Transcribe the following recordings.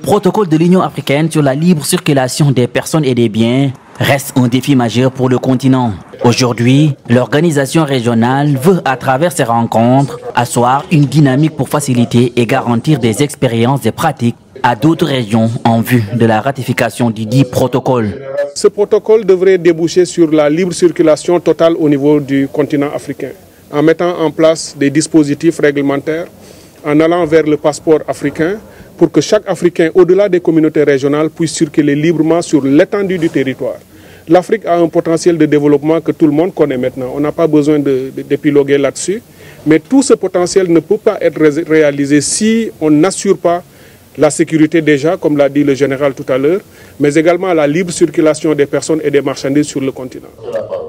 Le protocole de l'Union africaine sur la libre circulation des personnes et des biens reste un défi majeur pour le continent. Aujourd'hui, l'organisation régionale veut, à travers ces rencontres, asseoir une dynamique pour faciliter et garantir des expériences et pratiques à d'autres régions en vue de la ratification du dit protocole. Ce protocole devrait déboucher sur la libre circulation totale au niveau du continent africain, en mettant en place des dispositifs réglementaires, en allant vers le passeport africain, pour que chaque Africain, au-delà des communautés régionales, puisse circuler librement sur l'étendue du territoire. L'Afrique a un potentiel de développement que tout le monde connaît maintenant. On n'a pas besoin d'épiloguer là-dessus. Mais tout ce potentiel ne peut pas être réalisé si on n'assure pas la sécurité déjà, comme l'a dit le général tout à l'heure, mais également la libre circulation des personnes et des marchandises sur le continent.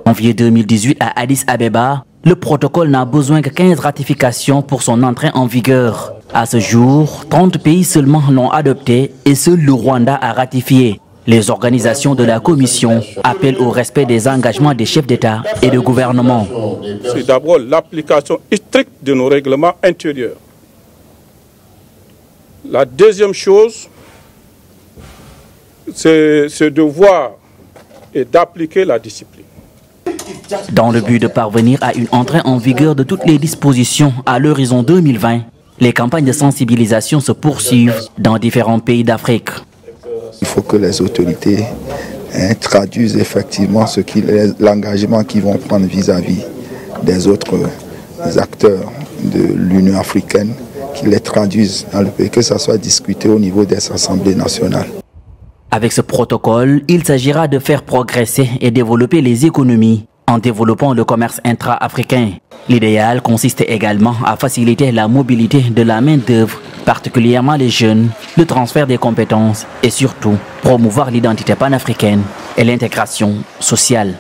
En janvier 2018 à Addis Abeba, le protocole n'a besoin que 15 ratifications pour son entrée en vigueur. À ce jour, 30 pays seulement l'ont adopté et seul le Rwanda a ratifié. Les organisations de la Commission appellent au respect des engagements des chefs d'État et de gouvernement. C'est d'abord l'application stricte de nos règlements intérieurs. La deuxième chose, c'est de voir et d'appliquer la discipline. Dans le but de parvenir à une entrée en vigueur de toutes les dispositions à l'horizon 2020, les campagnes de sensibilisation se poursuivent dans différents pays d'Afrique. Il faut que les autorités traduisent effectivement l'engagement qu'ils vont prendre vis-à-vis des autres acteurs de l'Union africaine, qu'ils les traduisent dans le pays, que ça soit discuté au niveau des assemblées nationales. Avec ce protocole, il s'agira de faire progresser et développer les économies en développant le commerce intra-africain. L'idéal consiste également à faciliter la mobilité de la main-d'œuvre, particulièrement les jeunes, le transfert des compétences et surtout promouvoir l'identité panafricaine et l'intégration sociale.